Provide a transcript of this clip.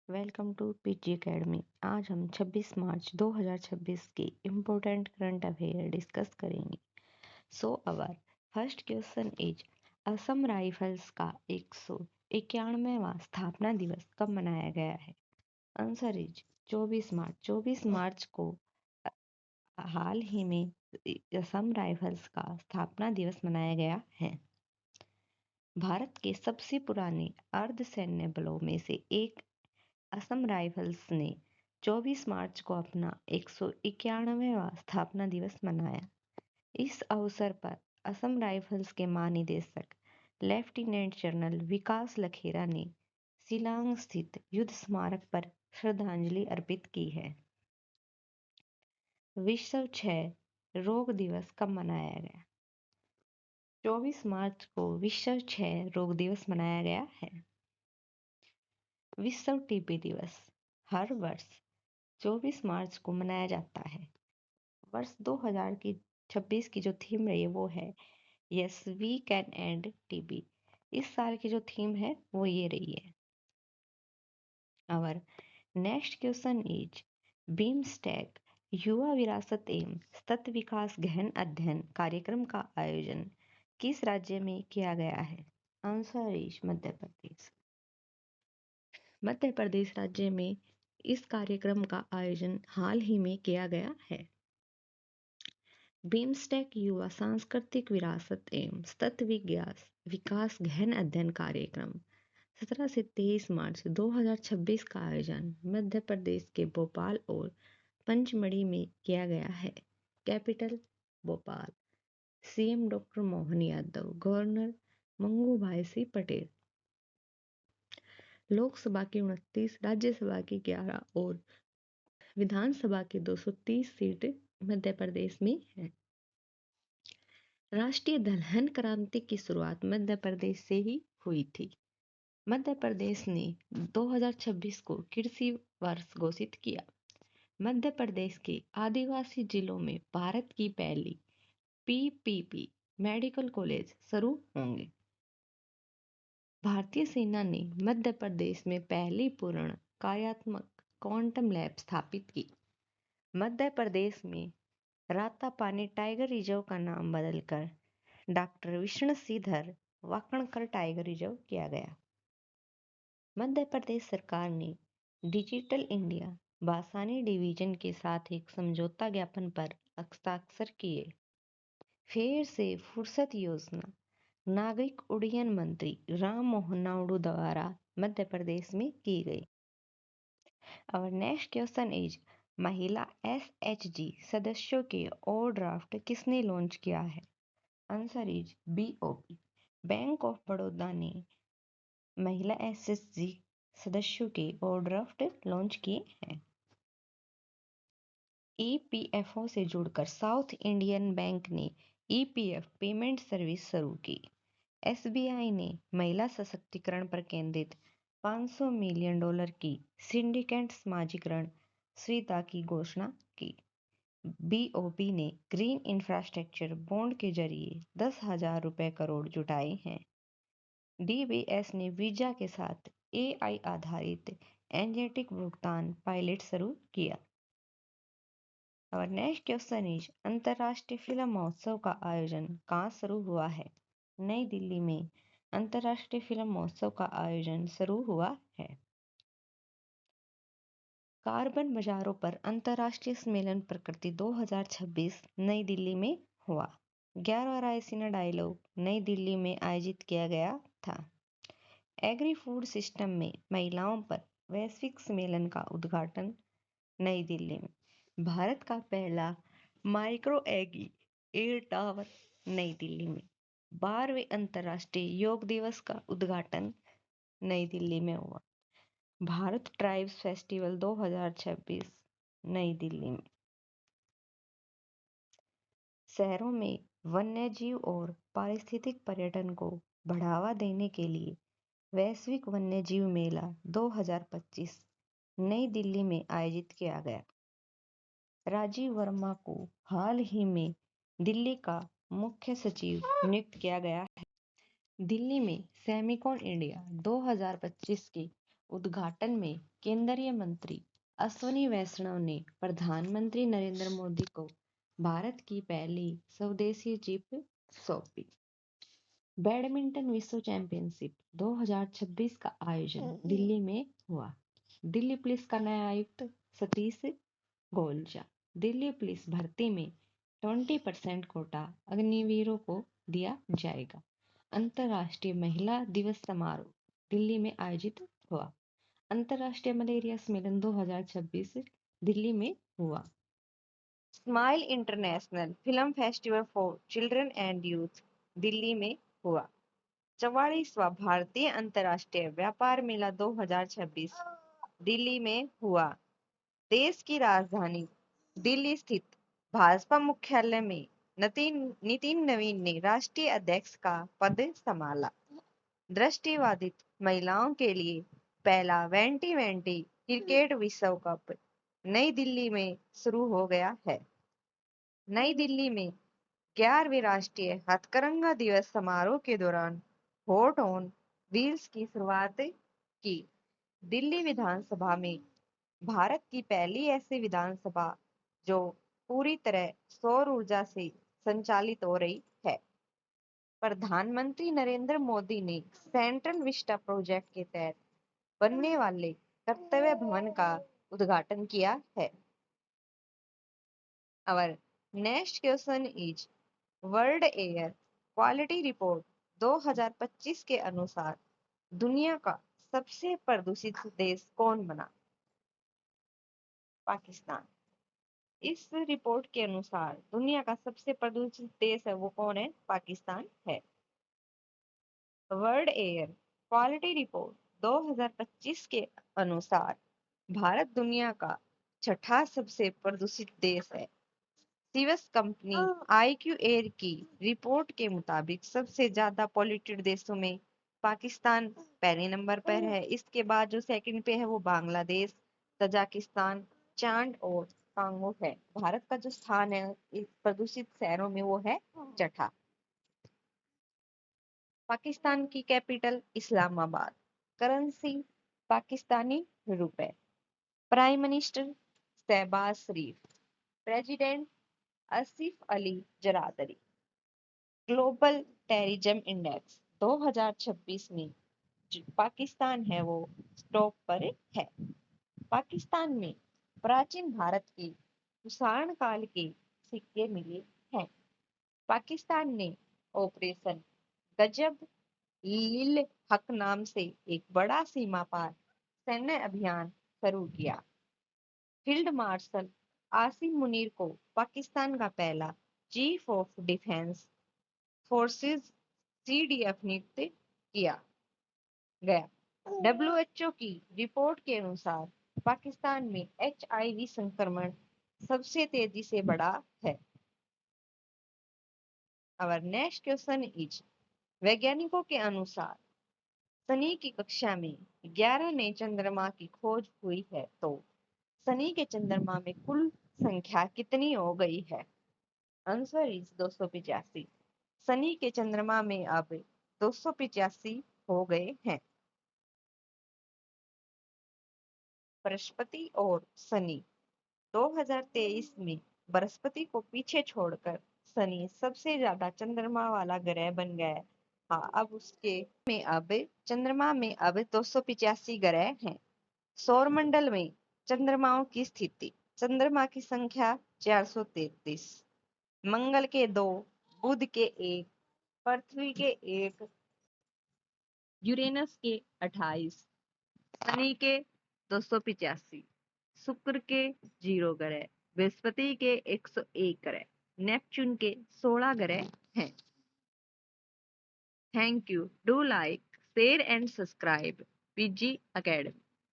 Welcome to PG academy. आज हम 26 मार्च 2026 की इम्पोर्टेंट करंट अफेयर डिस्कस करेंगे। So our first question is Assam rifles का 191वां स्थापना दिवस कब मनाया गया है? आंसर इज 24 मार्च। 24 मार्च को हाल ही में असम राइफल्स का स्थापना दिवस मनाया गया है। भारत के सबसे पुराने अर्धसैन्य बलों में से एक असम राइफल्स ने 24 मार्च को अपना 191वां स्थापना दिवस मनाया। इस अवसर पर असम राइफल्स के महानिदेशक लेफ्टिनेंट जनरल विकास लखेरा ने शिलांग स्थित युद्ध स्मारक पर श्रद्धांजलि अर्पित की है। विश्व क्षय रोग दिवस कब मनाया गया? 24 मार्च को विश्व क्षय रोग दिवस मनाया गया है। विश्व टीबी दिवस हर वर्ष 24 मार्च को मनाया जाता है। वर्ष 2026 की जो थीम रही है वो है yes we can end TB. इस साल की जो थीम है वो ये रही है। Our next question is BIMSTEC युवा विरासत एवं सतत विकास गहन अध्ययन कार्यक्रम का आयोजन किस राज्य में किया गया है? Answer is Madhya Pradesh. मध्य प्रदेश राज्य में इस कार्यक्रम का आयोजन हाल ही में किया गया है। बीमस्टेक युवा सांस्कृतिक विरासत एवं सतत विकास गहन अध्ययन कार्यक्रम 17 से 23 मार्च 2026 का आयोजन मध्य प्रदेश के भोपाल और पंचमढ़ी में किया गया है। Capital Bhopal. CM doctor Mohan Yadav, governor Mangu भाई सिंह पटेल। लोकसभा की 29, राज्यसभा की 11 और विधानसभा की 230 सीट मध्य प्रदेश में है। राष्ट्रीय दलहन क्रांति की शुरुआत मध्य प्रदेश से ही हुई थी। मध्य प्रदेश ने 2026 को कृषि वर्ष घोषित किया। मध्य प्रदेश के आदिवासी जिलों में भारत की पहली पीपीपी मेडिकल कॉलेज शुरू होंगे। भारतीय सेना ने मध्य प्रदेश में पहली पूर्ण कार्यात्मक क्वांटम लैब स्थापित की। मध्य प्रदेश में रातापानी टाइगर रिजर्व का नाम बदलकर doctor Vishnu Shridhar Wakankar tiger reserve किया गया। मध्य प्रदेश सरकार ने डिजिटल इंडिया बासानी डिवीजन के साथ एक समझौता ज्ञापन पर हस्ताक्षर किए। फिर से फुर्सत योजना नागरिक उड्डयन मंत्री राम मोहन नायडू द्वारा मध्य प्रदेश में की गई। और नेक्स्ट क्वेश्चन इज महिला एसएचजी सदस्यों के ओवरड्राफ्ट किसने लॉन्च किया है? Answer is BOB. Bank of Baroda ने महिला एसएचजी सदस्यों के ओवरड्राफ्ट लॉन्च किए हैं। ईपीएफओ से जुड़कर साउथ इंडियन बैंक ने ईपीएफ पेमेंट सर्विस शुरू की। एसबीआई ने महिला सशक्तिकरण पर केंद्रित $500 मिलियन की सिंडिकेट समाजीकरण सुविधा की घोषणा की। बीओबी ने ग्रीन इंफ्रास्ट्रक्चर बॉन्ड के जरिए 10,000 करोड़ जुटाए हैं। डीबीएस ने वीजा के साथ एआई आधारित एजेंटिक भुगतान पायलट शुरू किया। और नेक्स्ट क्वेश्चन इज अंतर्राष्ट्रीय फिल्म महोत्सव का आयोजन कहाँ शुरू हुआ है? नई दिल्ली में अंतर्राष्ट्रीय फिल्म महोत्सव का आयोजन शुरू हुआ है। कार्बन बाजारों पर अंतर्राष्ट्रीय सम्मेलन प्रकृति 2026 नई दिल्ली में हुआ। 11वां रायसीना डायलॉग नई दिल्ली में आयोजित किया गया था। एग्री फूड सिस्टम में महिलाओं पर वैश्विक सम्मेलन का उद्घाटन नई दिल्ली में। भारत का पहला माइक्रो एग्री एयर टावर नई दिल्ली में। 12वें अंतर्राष्ट्रीय योग दिवस का उद्घाटन नई दिल्ली में हुआ। भारत ट्राइब्स फेस्टिवल 2026 नई दिल्ली में। शहरों में वन्यजीव और पारिस्थितिक पर्यटन को बढ़ावा देने के लिए वैश्विक वन्यजीव मेला 2025 नई दिल्ली में आयोजित किया गया। राजीव वर्मा को हाल ही में दिल्ली का मुख्य सचिव नियुक्त किया गया है। दिल्ली में सेमिकॉन इंडिया 2025 की उद्घाटन में केंद्रीय मंत्री अश्विनी वैष्णव ने प्रधानमंत्री नरेंद्र मोदी को भारत की पहली स्वदेशी जीप सौंपी। बैडमिंटन विश्व चैंपियनशिप 2026 का आयोजन दिल्ली में हुआ। दिल्ली पुलिस का नया आयुक्त सतीश गोलचा। दिल्ली पुलिस भर्ती में 20% कोटा अग्निवीरों को दिया जाएगा। अंतर्राष्ट्रीय महिला दिवस समारोह दिल्ली में आयोजित हुआ। अंतर्राष्ट्रीय मलेरिया सम्मेलन 2026 दिल्ली में हुआ। Smile international film festival for children and youth Delhi में हुआ। 44वां भारतीय अंतर्राष्ट्रीय व्यापार मेला 2026 दिल्ली में हुआ। देश की राजधानी दिल्ली स्थित भाजपा मुख्यालय में नितिन नवीन ने राष्ट्रीय अध्यक्ष का पद संभाला। दृष्टिबाधित महिलाओं के लिए पहला वेंटी क्रिकेट विश्व कप नई दिल्ली में शुरू हो गया है। नई दिल्ली में 11वें राष्ट्रीय हथकरघा दिवस समारोह के दौरान हॉट ऑन व्हील्स की शुरुआत की। दिल्ली विधानसभा में भारत की पहली ऐसी विधानसभा जो पूरी तरह सौर ऊर्जा से संचालित हो रही है। प्रधानमंत्री नरेंद्र मोदी ने सेंट्रल विस्टा प्रोजेक्ट के तहत बनने वाले कर्तव्य भवन का उद्घाटन किया है। Our next question is world air quality report 2025 के अनुसार दुनिया का सबसे प्रदूषित देश कौन बना? पाकिस्तान। इस रिपोर्ट के अनुसार दुनिया का सबसे प्रदूषित देश है वो कौन है? पाकिस्तान है। वर्ल्ड एयर क्वालिटी रिपोर्ट 2025 के अनुसार भारत दुनिया का छठा सबसे प्रदूषित देश है। सीवस कंपनी IQ एयर की रिपोर्ट के मुताबिक सबसे ज्यादा पॉल्यूटेड देशों में पाकिस्तान पहले नंबर पर है। इसके बाद जो सेकंड पे है वो बांग्लादेश, तजाकिस्तान, चांद और कांगो है। भारत का जो स्थान है इस प्रदूषित शहरों में वो है छठा। पाकिस्तान की कैपिटल इस्लामाबाद। करेंसी पाकिस्तानी रुपए। Prime minister Shehbaz Sharif. President Asif Ali Zardari. Global terrorism index 2026 में जो पाकिस्तान है वो टॉप पर है। पाकिस्तान में प्राचीन भारत के कुषाण काल के सिक्के मिले हैं। पाकिस्तान ने ऑपरेशन गजब लिल हक नाम से एक बड़ा सीमा पार सैन्य अभियान शुरू किया। फील्ड मार्शल आसिम मुनीर को पाकिस्तान का पहला chief of defence forces CDF नियुक्त किया गया। WHO की रिपोर्ट के अनुसार पाकिस्तान में HIV संक्रमण सबसे तेजी से बढ़ा है। Our next question is वैज्ञानिकों के अनुसार शनि की कक्षा में 11 नए चंद्रमा की खोज हुई है तो शनि के चंद्रमा में कुल संख्या कितनी हो गई है? Answer is 285। शनि के चंद्रमा में अब 285 हो गए हैं। बृहस्पति और शनि 2023 में बृहस्पति को पीछे छोड़कर शनि सबसे ज्यादा चंद्रमा वाला ग्रह बन गया है। हाँ, अब चंद्रमा में अब 285 ग्रह हैं। सौरमंडल में चंद्रमाओं की स्थिति। चंद्रमा की संख्या 433। मंगल के 2, बुध के 1, पृथ्वी के 1, यूरेनस के 28, शनि के 285, शुक्र के 0 ग्रह, बृहस्पति के 101 ग्रह, नेपच्यून के 16 ग्रह हैं। Thank you. Do like, share and subscribe PG Academy।